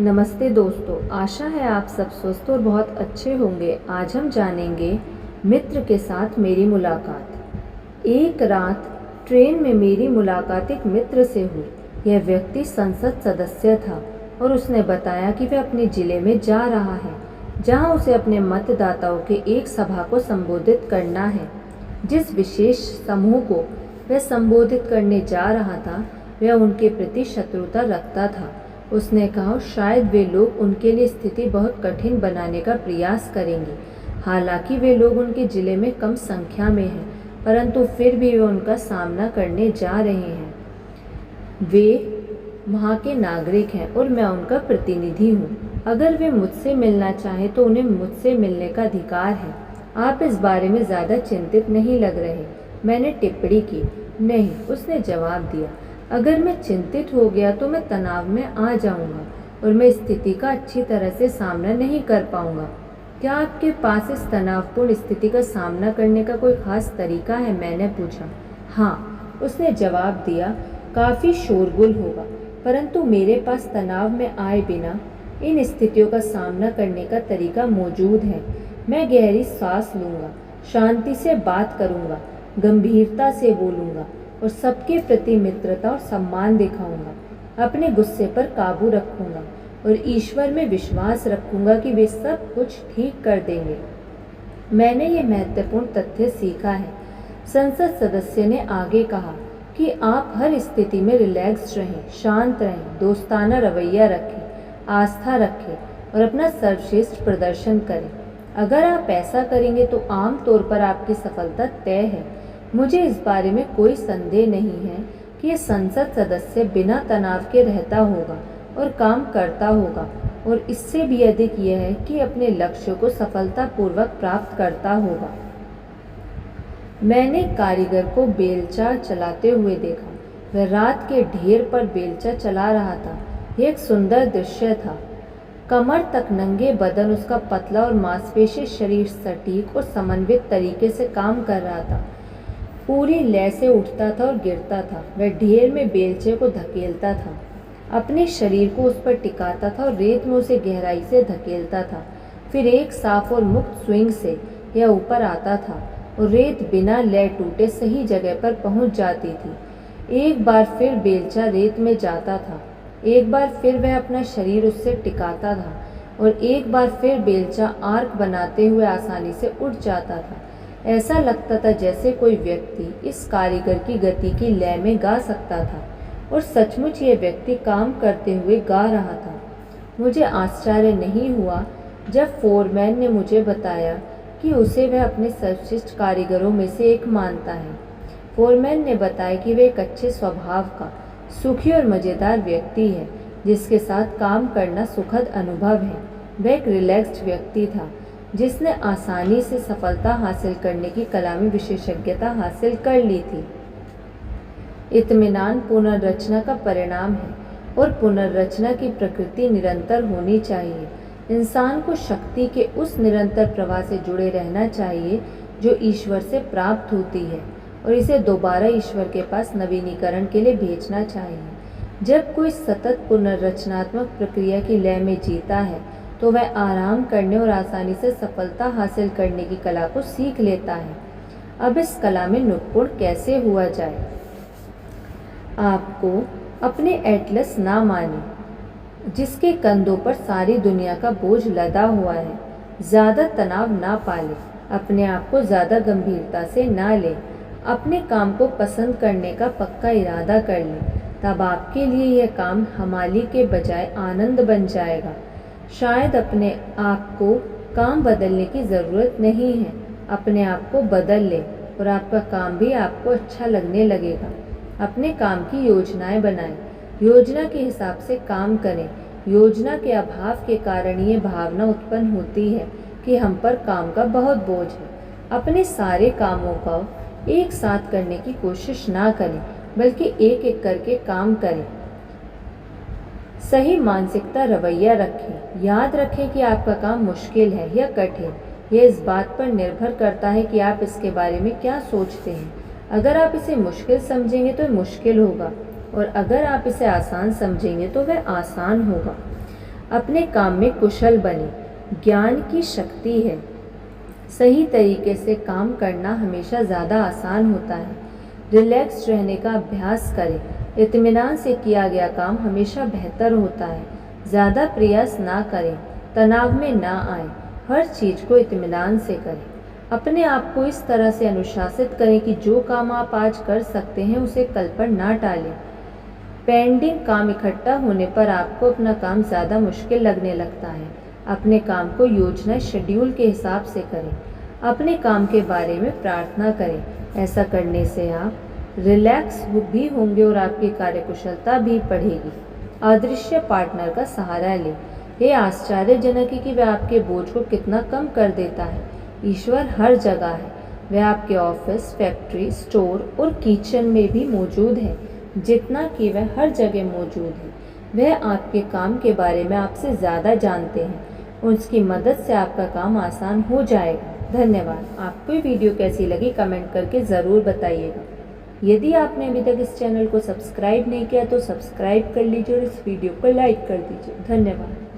नमस्ते दोस्तों, आशा है आप सब स्वस्थ और बहुत अच्छे होंगे। आज हम जानेंगे मित्र के साथ मेरी मुलाकात। एक रात ट्रेन में मेरी मुलाकात एक मित्र से हुई। यह व्यक्ति संसद सदस्य था और उसने बताया कि वह अपने ज़िले में जा रहा है, जहां उसे अपने मतदाताओं के एक सभा को संबोधित करना है। जिस विशेष समूह को वह संबोधित करने जा रहा था, वह उनके प्रति शत्रुता रखता था। उसने कहा शायद वे लोग उनके लिए स्थिति बहुत कठिन बनाने का प्रयास करेंगे। हालांकि वे लोग उनके ज़िले में कम संख्या में हैं, परंतु फिर भी वे उनका सामना करने जा रहे हैं। वे वहाँ के नागरिक हैं और मैं उनका प्रतिनिधि हूँ। अगर वे मुझसे मिलना चाहें तो उन्हें मुझसे मिलने का अधिकार है। आप इस बारे में ज़्यादा चिंतित नहीं लग रहे, मैंने टिप्पणी की। नहीं, उसने जवाब दिया। अगर मैं चिंतित हो गया तो मैं तनाव में आ जाऊंगा और मैं स्थिति का अच्छी तरह से सामना नहीं कर पाऊंगा। क्या आपके पास इस तनावपूर्ण स्थिति का सामना करने का कोई खास तरीका है? मैंने पूछा। हाँ, उसने जवाब दिया, काफ़ी शोरगुल होगा, परंतु मेरे पास तनाव में आए बिना इन स्थितियों का सामना करने का तरीका मौजूद है। मैं गहरी सांस लूँगा, शांति से बात करूँगा, गंभीरता से बोलूँगा और सबके प्रति मित्रता और सम्मान दिखाऊंगा। अपने गुस्से पर काबू रखूंगा और ईश्वर में विश्वास रखूंगा कि वे सब कुछ ठीक कर देंगे। मैंने ये महत्वपूर्ण तथ्य सीखा है। संसद सदस्य ने आगे कहा कि आप हर स्थिति में रिलैक्स रहें, शांत रहें, दोस्ताना रवैया रखें, आस्था रखें और अपना सर्वश्रेष्ठ प्रदर्शन करें। अगर आप ऐसा करेंगे तो आम तौर पर आपकी सफलता तय है। मुझे इस बारे में कोई संदेह नहीं है कि यह संसद सदस्य बिना तनाव के रहता होगा और काम करता होगा, और इससे भी अधिक यह है कि अपने लक्ष्य को सफलतापूर्वक प्राप्त करता होगा। मैंने कारीगर को बेलचा चलाते हुए देखा। वह रात के ढेर पर बेलचा चला रहा था। यह एक सुंदर दृश्य था। कमर तक नंगे बदन उसका पतला और मांसपेशी शरीर सटीक और समन्वित तरीके से काम कर रहा था। पूरी लय से उठता था और गिरता था। वह ढेर में बेलचे को धकेलता था, अपने शरीर को उस पर टिकाता था और रेत में उसे गहराई से धकेलता था। फिर एक साफ और मुक्त स्विंग से यह ऊपर आता था और रेत बिना लय टूटे सही जगह पर पहुंच जाती थी। एक बार फिर बेलचा रेत में जाता था, एक बार फिर वह अपना शरीर उससे टिकाता था और एक बार फिर बेलचा आर्क बनाते हुए आसानी से उठ जाता था। ऐसा लगता था जैसे कोई व्यक्ति इस कारीगर की गति की लय में गा सकता था, और सचमुच ये व्यक्ति काम करते हुए गा रहा था। मुझे आश्चर्य नहीं हुआ जब फोरमैन ने मुझे बताया कि उसे वह अपने सर्वश्रेष्ठ कारीगरों में से एक मानता है। फोरमैन ने बताया कि वह एक अच्छे स्वभाव का, सुखी और मज़ेदार व्यक्ति है जिसके साथ काम करना सुखद अनुभव है। वह एक रिलैक्स्ड व्यक्ति था जिसने आसानी से सफलता हासिल करने की कला में विशेषज्ञता हासिल कर ली थी। इत्मीनान पुनर्रचना का परिणाम है और पुनर्रचना की प्रकृति निरंतर होनी चाहिए। इंसान को शक्ति के उस निरंतर प्रवाह से जुड़े रहना चाहिए जो ईश्वर से प्राप्त होती है, और इसे दोबारा ईश्वर के पास नवीनीकरण के लिए भेजना चाहिए। जब कोई सतत पुनर्रचनात्मक प्रक्रिया की लय में जीता है तो वह आराम करने और आसानी से सफलता हासिल करने की कला को सीख लेता है। अब इस कला में निपुण कैसे हुआ जाए? आपको अपने एटलस ना माने जिसके कंधों पर सारी दुनिया का बोझ लदा हुआ है। ज़्यादा तनाव ना पाले, अपने आप को ज़्यादा गंभीरता से ना ले। अपने काम को पसंद करने का पक्का इरादा कर लें, तब आपके लिए यह काम हमाली के बजाय आनंद बन जाएगा। शायद अपने आप को काम बदलने की ज़रूरत नहीं है। अपने आप को बदल लें और आपका काम भी आपको अच्छा लगने लगेगा। अपने काम की योजनाएं बनाएं, योजना के हिसाब से काम करें। योजना के अभाव के कारण ये भावना उत्पन्न होती है कि हम पर काम का बहुत बोझ है। अपने सारे कामों को एक साथ करने की कोशिश ना करें, बल्कि एक एक करके काम करें। सही मानसिकता रवैया रखें। याद रखें कि आपका काम मुश्किल है या कठिन, यह इस बात पर निर्भर करता है कि आप इसके बारे में क्या सोचते हैं। अगर आप इसे मुश्किल समझेंगे तो मुश्किल होगा, और अगर आप इसे आसान समझेंगे तो वह आसान होगा। अपने काम में कुशल बने। ज्ञान की शक्ति है। सही तरीके से काम करना हमेशा ज़्यादा आसान होता है। रिलैक्स रहने का अभ्यास करें। इत्मीनान से किया गया काम हमेशा बेहतर होता है। ज़्यादा प्रयास ना करें, तनाव में ना आए। हर चीज़ को इत्मीनान से करें। अपने आप को इस तरह से अनुशासित करें कि जो काम आप आज कर सकते हैं उसे कल पर ना टालें। पेंडिंग काम इकट्ठा होने पर आपको अपना काम ज़्यादा मुश्किल लगने लगता है। अपने काम को योजना शेड्यूल के हिसाब से करें। अपने काम के बारे में प्रार्थना करें। ऐसा करने से आप रिलैक्स भी होंगे और आपकी कार्यकुशलता भी बढ़ेगी। अदृश्य पार्टनर का सहारा लें। ये आश्चर्यजनक है कि वह आपके बोझ को कितना कम कर देता है। ईश्वर हर जगह है। वह आपके ऑफिस, फैक्ट्री, स्टोर और किचन में भी मौजूद है, जितना कि वह हर जगह मौजूद है। वह आपके काम के बारे में आपसे ज़्यादा जानते हैं। उसकी मदद से आपका काम आसान हो जाएगा। धन्यवाद। आपको ये वीडियो कैसी लगी कमेंट करके ज़रूर बताइएगा। यदि आपने अभी तक इस चैनल को सब्सक्राइब नहीं किया तो सब्सक्राइब कर लीजिए और इस वीडियो को लाइक कर दीजिए। धन्यवाद।